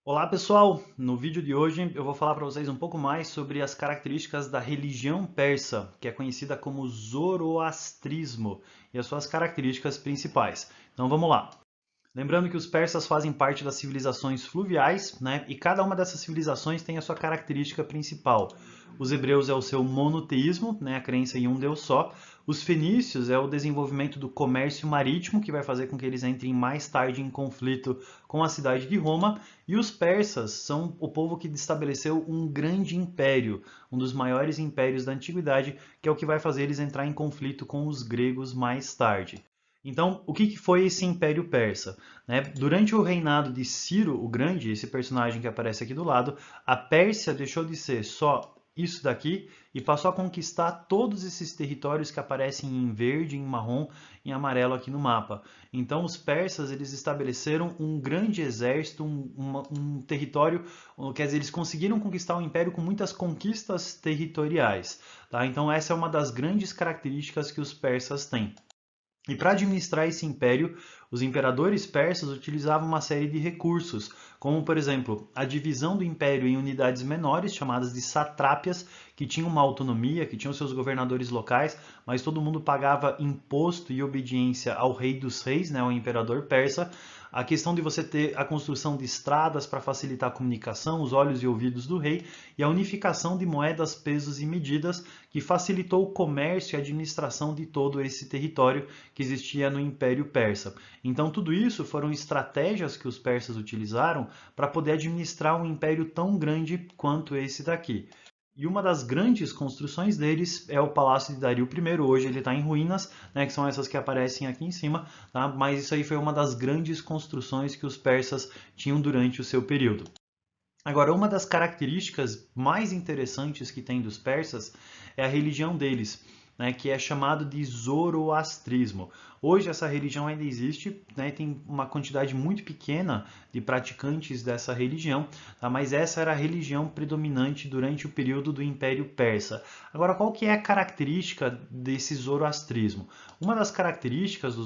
Olá pessoal, no vídeo de hoje eu vou falar para vocês um pouco mais sobre as características da religião persa, que é conhecida como zoroastrismo, e as suas características principais. Então vamos lá. Lembrando que os persas fazem parte das civilizações fluviais, né? E cada uma dessas civilizações tem a sua característica principal. Os hebreus é o seu monoteísmo, né? A crença em um Deus só. Os fenícios é o desenvolvimento do comércio marítimo, que vai fazer com que eles entrem mais tarde em conflito com a cidade de Roma. E os persas são o povo que estabeleceu um grande império, um dos maiores impérios da antiguidade, que é o que vai fazer eles entrar em conflito com os gregos mais tarde. Então, o que foi esse Império Persa? Né? Durante o reinado de Ciro o Grande, esse personagem que aparece aqui do lado, a Pérsia deixou de ser só isso daqui e passou a conquistar todos esses territórios que aparecem em verde, em marrom, em amarelo aqui no mapa. Então, os persas eles estabeleceram um grande exército, um território, quer dizer, eles conseguiram conquistar o império com muitas conquistas territoriais. Tá? Então, essa é uma das grandes características que os persas têm. E para administrar esse império, os imperadores persas utilizavam uma série de recursos, como, por exemplo, a divisão do império em unidades menores, chamadas de satrápias, que tinham uma autonomia, que tinham seus governadores locais, mas todo mundo pagava imposto e obediência ao rei dos reis, né, ao imperador persa. A questão de você ter a construção de estradas para facilitar a comunicação, os olhos e ouvidos do rei, e a unificação de moedas, pesos e medidas, que facilitou o comércio e a administração de todo esse território que existia no Império Persa. Então, tudo isso foram estratégias que os persas utilizaram para poder administrar um império tão grande quanto esse daqui. E uma das grandes construções deles é o Palácio de Dario I. Hoje ele está em ruínas, né, que são essas que aparecem aqui em cima, tá? Mas isso aí foi uma das grandes construções que os persas tinham durante o seu período. Agora, uma das características mais interessantes que tem dos persas é a religião deles, né, que é chamado de zoroastrismo. Hoje essa religião ainda existe, né, tem uma quantidade muito pequena de praticantes dessa religião, tá, mas essa era a religião predominante durante o período do Império Persa. Agora, qual que é a característica desse zoroastrismo? Uma das características do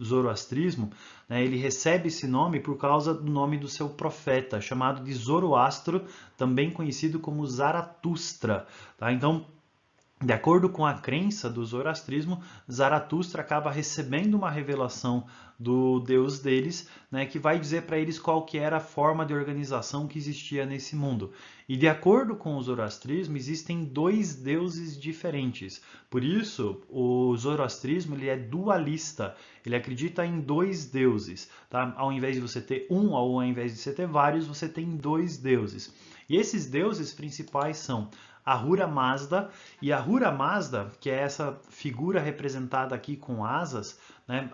zoroastrismo, né, ele recebe esse nome por causa do nome do seu profeta, chamado de Zoroastro, também conhecido como Zaratustra. Tá? Então, de acordo com a crença do zoroastrismo, Zaratustra acaba recebendo uma revelação do deus deles, né, que vai dizer para eles qual que era a forma de organização que existia nesse mundo. E de acordo com o zoroastrismo, existem dois deuses diferentes. Por isso, o zoroastrismo ele é dualista. Ele acredita em dois deuses. Tá? Ao invés de você ter um, ou ao invés de você ter vários, você tem dois deuses. E esses deuses principais são Ahura Mazda, e Ahura Mazda, que é essa figura representada aqui com asas, né,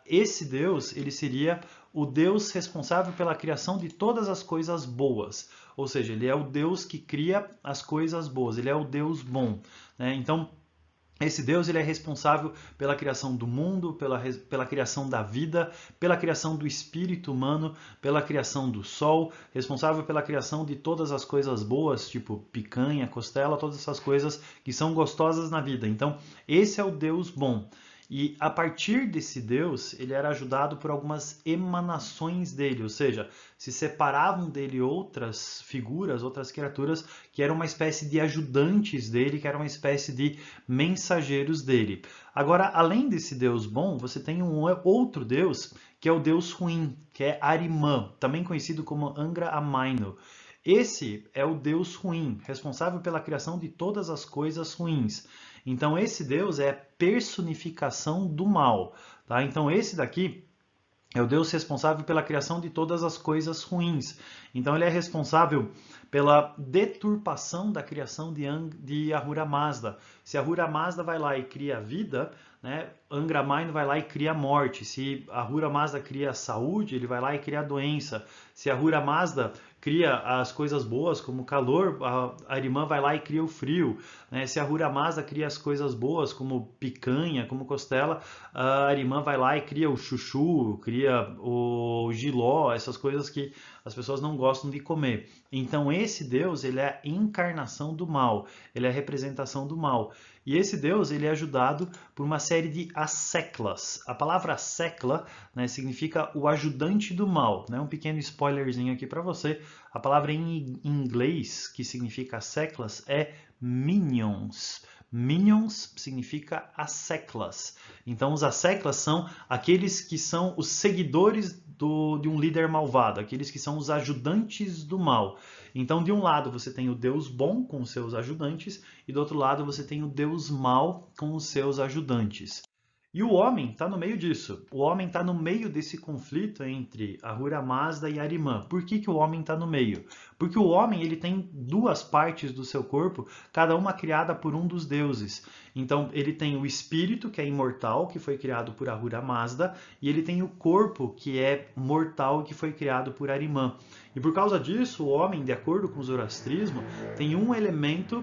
esse deus ele seria o deus responsável pela criação de todas as coisas boas, ou seja, ele é o deus que cria as coisas boas, ele é o deus bom. Né? Então, esse Deus ele é responsável pela criação do mundo, pela criação da vida, pela criação do espírito humano, pela criação do sol, responsável pela criação de todas as coisas boas, tipo picanha, costela, todas essas coisas que são gostosas na vida. Então, esse é o Deus bom. E a partir desse Deus, ele era ajudado por algumas emanações dele, ou seja, se separavam dele outras figuras, outras criaturas que eram uma espécie de ajudantes dele, que eram uma espécie de mensageiros dele. Agora, além desse Deus bom, você tem um outro Deus, que é o Deus ruim, que é Arimã, também conhecido como Angra Amaino. Esse é o Deus ruim, responsável pela criação de todas as coisas ruins. Então, esse Deus é a personificação do mal. Tá? Então, esse daqui é o Deus responsável pela criação de todas as coisas ruins. Então, ele é responsável pela deturpação da criação de Ahura Mazda. Se Ahura Mazda vai lá e cria a vida, né, Angra Mainyu vai lá e cria a morte. Se Ahura Mazda cria a saúde, ele vai lá e cria a doença. Se Ahura Mazda cria as coisas boas, como o calor, a irmã vai lá e cria o frio. Né? Se a Ahura Mazda cria as coisas boas, como picanha, como costela, a irmã vai lá e cria o chuchu, cria o jiló, essas coisas que as pessoas não gostam de comer. Então esse Deus, ele é a encarnação do mal, ele é a representação do mal. E esse Deus, ele é ajudado por uma série de as Seklas. A palavra Sekla, né, significa o ajudante do mal, né? Um pequeno spoilerzinho aqui para você. A palavra em inglês que significa Seklas é minions. Minions significa asseclas. Então, os asseclas são aqueles que são os seguidores de um líder malvado, aqueles que são os ajudantes do mal. Então, de um lado você tem o Deus bom com os seus ajudantes e do outro lado você tem o Deus mal com os seus ajudantes. E o homem está no meio disso. O homem está no meio desse conflito entre Ahura Mazda e Arimã. Por que que o homem está no meio? Porque o homem ele tem duas partes do seu corpo, cada uma criada por um dos deuses. Então ele tem o espírito, que é imortal, que foi criado por Ahura Mazda, e ele tem o corpo, que é mortal, que foi criado por Arimã. E por causa disso, o homem, de acordo com o zoroastrismo, tem um elemento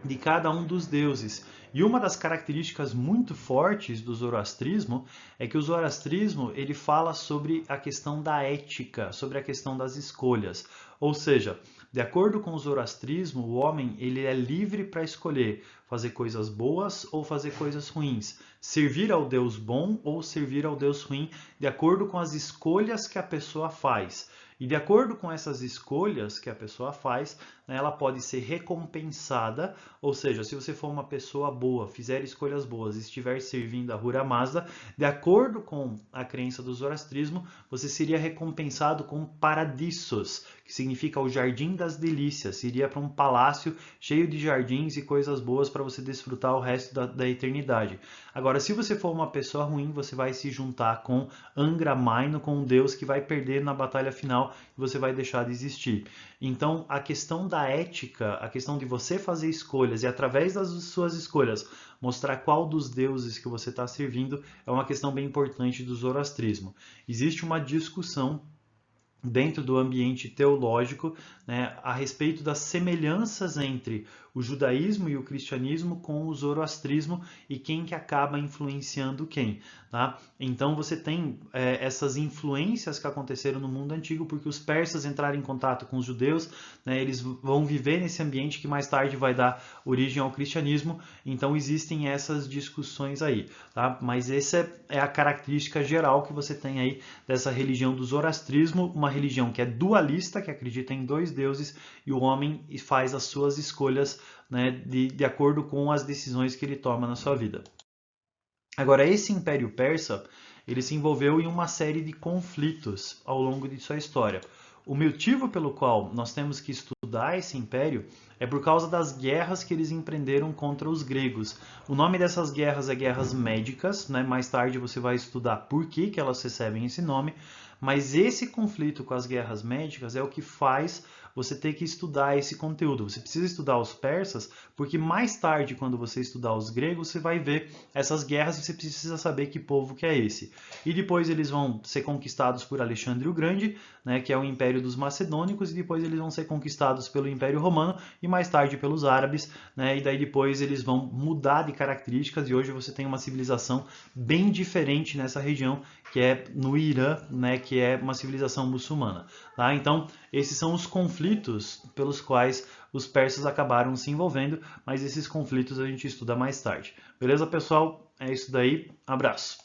de cada um dos deuses. E uma das características muito fortes do zoroastrismo é que o zoroastrismo ele fala sobre a questão da ética, sobre a questão das escolhas. Ou seja, de acordo com o zoroastrismo, o homem ele é livre para escolher fazer coisas boas ou fazer coisas ruins, servir ao Deus bom ou servir ao Deus ruim, de acordo com as escolhas que a pessoa faz. E de acordo com essas escolhas que a pessoa faz, né, ela pode ser recompensada, ou seja, se você for uma pessoa boa, fizer escolhas boas, estiver servindo a Ahura Mazda, de acordo com a crença do zoroastrismo, você seria recompensado com paradisos, que significa o jardim das delícias, seria para um palácio cheio de jardins e coisas boas para você desfrutar o resto da eternidade. Agora, se você for uma pessoa ruim, você vai se juntar com Angra Mainyo, com um deus que vai perder na batalha final e você vai deixar de existir. Então, a questão da ética, a questão de você fazer escolhas e através das suas escolhas mostrar qual dos deuses que você está servindo é uma questão bem importante do zoroastrismo. Existe uma discussão dentro do ambiente teológico, né, a respeito das semelhanças entre o judaísmo e o cristianismo com o zoroastrismo e quem que acaba influenciando quem. Tá? Então você tem essas influências que aconteceram no mundo antigo porque os persas entraram em contato com os judeus, né, eles vão viver nesse ambiente que mais tarde vai dar origem ao cristianismo, então existem essas discussões aí. Tá? Mas essa é a característica geral que você tem aí dessa religião do zoroastrismo, uma religião que é dualista, que acredita em dois deuses, e o homem faz as suas escolhas, né, de acordo com as decisões que ele toma na sua vida. Agora, esse Império Persa, ele se envolveu em uma série de conflitos ao longo de sua história. O motivo pelo qual nós temos que estudar esse império é por causa das guerras que eles empreenderam contra os gregos. O nome dessas guerras é guerras médicas, né? Mais tarde você vai estudar por que que elas recebem esse nome, mas esse conflito com as guerras médicas é o que faz você ter que estudar esse conteúdo. Você precisa estudar os persas, porque mais tarde, quando você estudar os gregos, você vai ver essas guerras e você precisa saber que povo que é esse. E depois eles vão ser conquistados por Alexandre o Grande, né, que é o Império dos Macedônicos, e depois eles vão ser conquistados pelo Império Romano e mais tarde pelos árabes, né, e daí depois eles vão mudar de características e hoje você tem uma civilização bem diferente nessa região, que é no Irã, né, que é uma civilização muçulmana. Tá? Então, esses são os conflitos pelos quais os persas acabaram se envolvendo, mas esses conflitos a gente estuda mais tarde. Beleza, pessoal? É isso daí. Abraço!